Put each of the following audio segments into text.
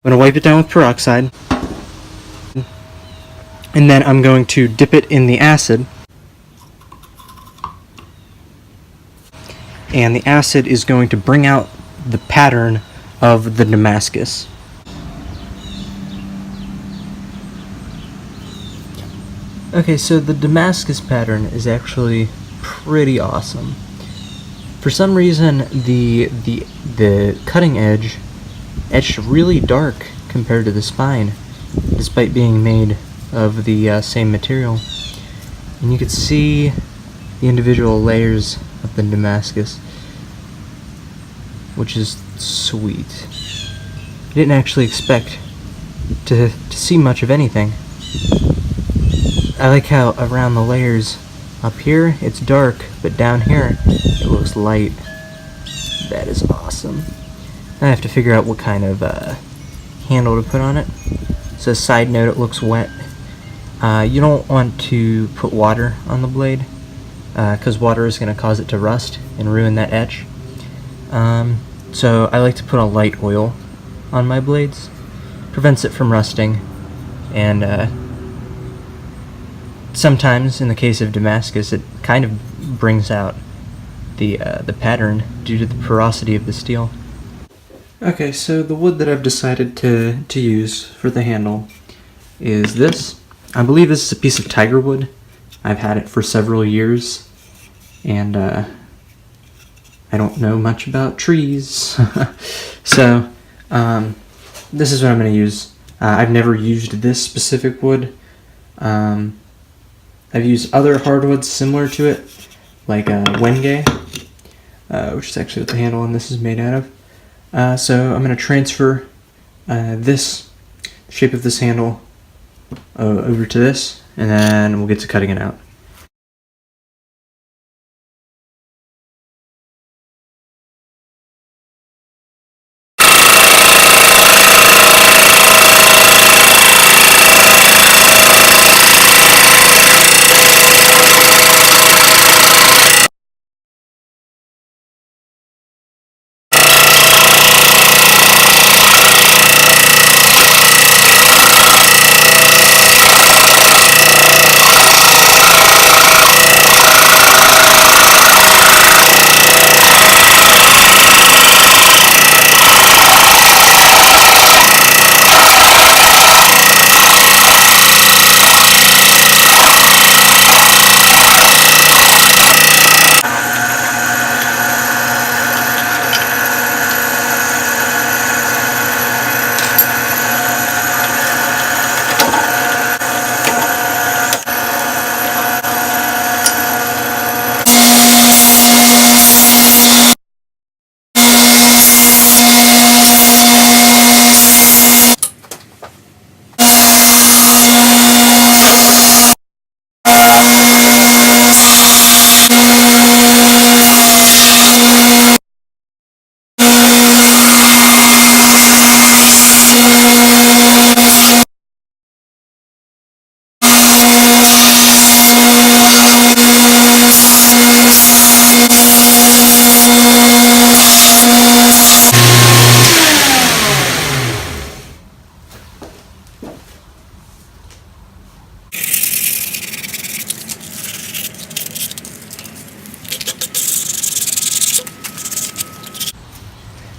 I'm going to wipe it down with peroxide, and then I'm going to dip it in the acid, and the acid is going to bring out the pattern of the Damascus. Okay, so the Damascus pattern is actually pretty awesome. For some reason, the cutting edge etched really dark compared to the spine, despite being made of the same material. And you can see the individual layers of the Damascus, which is sweet. I didn't actually expect to see much of anything. I like how around the layers up here it's dark, but down here it looks light. That is awesome. I have to figure out what kind of handle to put on it. So, side note, it looks wet. You don't want to put water on the blade, because water is going to cause it to rust and ruin that etch. So I like to put a light oil on my blades. Prevents it from rusting, and sometimes, in the case of Damascus, it kind of brings out the pattern due to the porosity of the steel. Okay, so the wood that I've decided to use for the handle is this. I believe this is a piece of tiger wood. I've had it for several years, and I don't know much about trees. So this is what I'm going to use. I've never used this specific wood. I've used other hardwoods similar to it, like Wenge, which is actually what the handle on this is made out of. So I'm going to transfer this shape of this handle over to this, and then we'll get to cutting it out.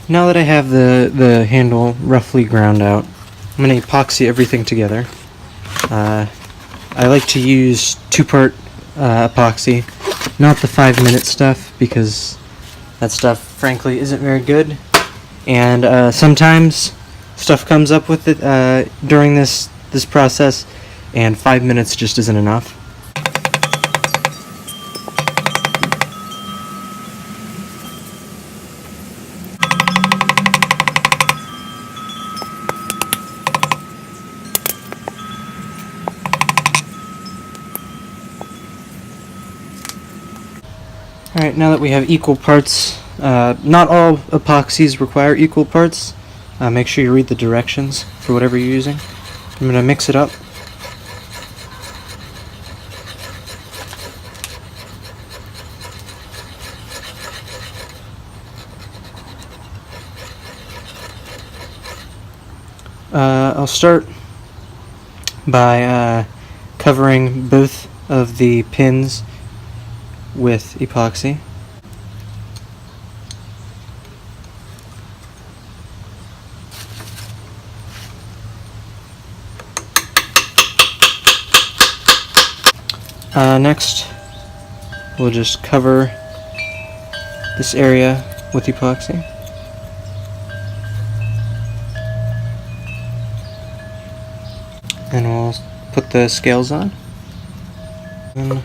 Now that I have the handle roughly ground out, I'm going to epoxy everything together. I like to use 2-part epoxy, not the 5-minute stuff, because that stuff frankly isn't very good, and sometimes stuff comes up with it during this process, and 5 minutes just isn't enough. Alright, now that we have equal parts, not all epoxies require equal parts. Make sure you read the directions for whatever you're using. I'm going to mix it up. I'll start by covering both of the pins with epoxy. Next, we'll just cover this area with epoxy. And we'll put the scales on. And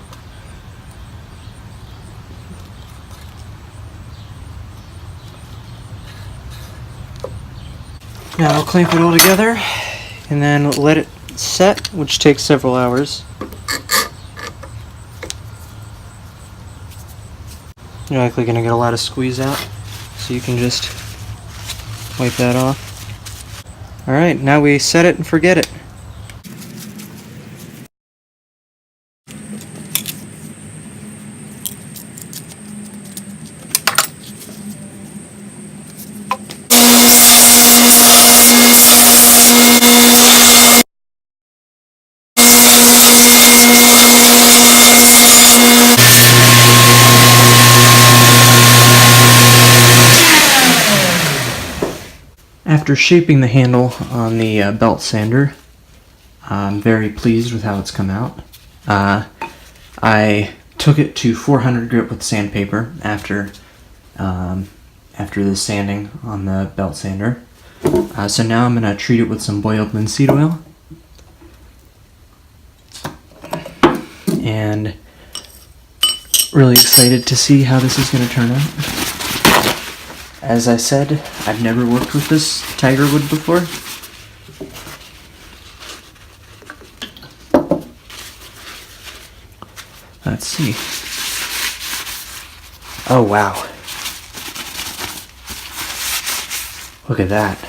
now we'll clamp it all together and then let it set, which takes several hours. You're likely going to get a lot of squeeze out, so you can just wipe that off. Alright, now we set it and forget it. After shaping the handle on the belt sander, I'm very pleased with how it's come out. I took it to 400 grit with sandpaper after the sanding on the belt sander. So now I'm going to treat it with some boiled linseed oil. And really excited to see how this is going to turn out. As I said, I've never worked with this tiger wood before. Let's see. Oh wow. Look at that.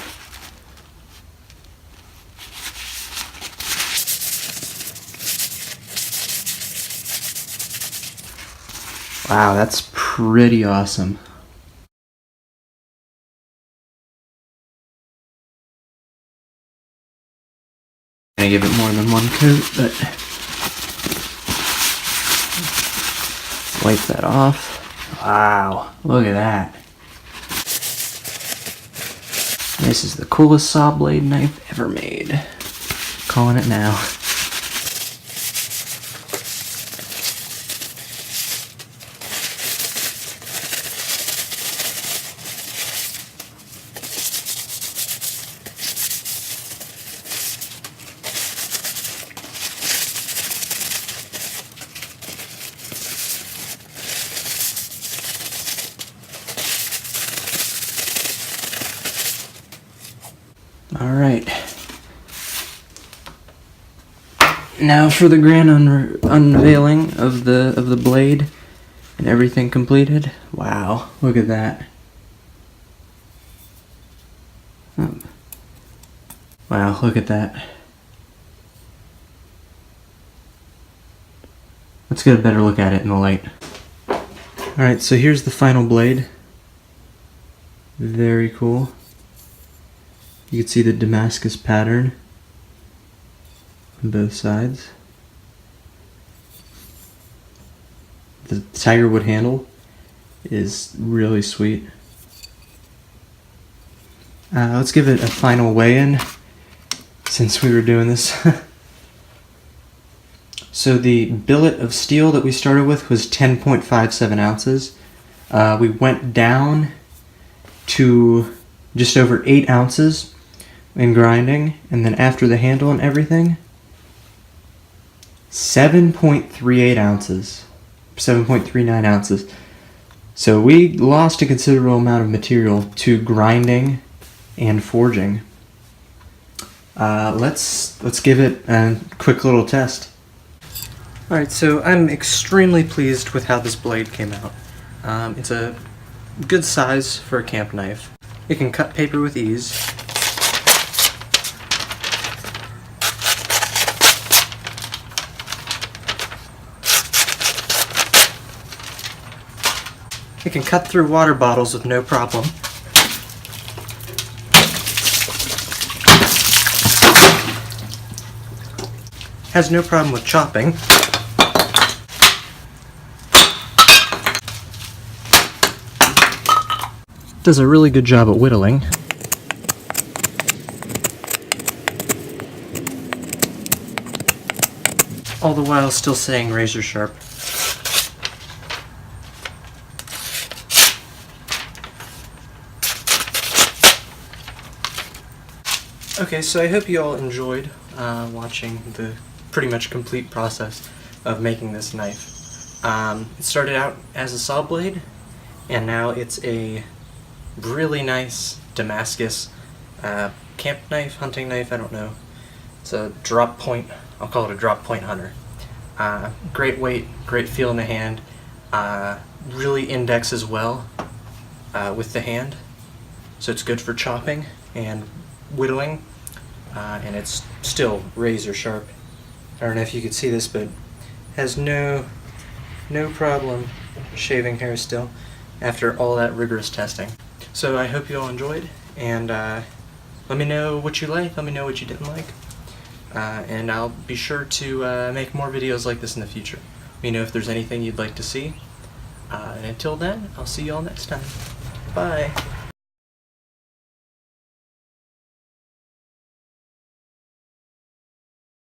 Wow, that's pretty awesome. I'm gonna give it more than one coat, but wipe that off. Wow, look at that. This is the coolest saw blade knife ever made. Calling it now. Alright, now for the grand unveiling of the blade and everything completed. Wow, look at that. Wow, look at that. Let's get a better look at it in the light. Alright, so here's the final blade. Very cool. You can see the Damascus pattern on both sides. The tiger wood handle is really sweet. Let's give it a final weigh-in since we were doing this. So the billet of steel that we started with was 10.57 ounces. We went down to just over 8 ounces in grinding, and then after the handle and everything, 7.38 ounces, 7.39 ounces. So we lost a considerable amount of material to grinding and forging. Let's give it a quick little test. Alright, so I'm extremely pleased with how this blade came out. It's a good size for a camp knife. It can cut paper with ease. It can cut through water bottles with no problem. has no problem with chopping. Does a really good job at whittling. All the while still staying razor sharp. Okay, so I hope you all enjoyed watching the pretty much complete process of making this knife. It started out as a saw blade, and now it's a really nice Damascus camp knife, hunting knife, I don't know. It's a drop point, I'll call it a drop point hunter. Great weight, great feel in the hand, really indexes well with the hand, so it's good for chopping and whittling, and it's still razor sharp. I don't know if you could see this, but has no problem shaving hair still after all that rigorous testing. So I hope you all enjoyed, and let me know what you liked, let me know what you didn't like, and I'll be sure to make more videos like this in the future. Let me know if there's anything you'd like to see, and until then, I'll see you all next time. Bye!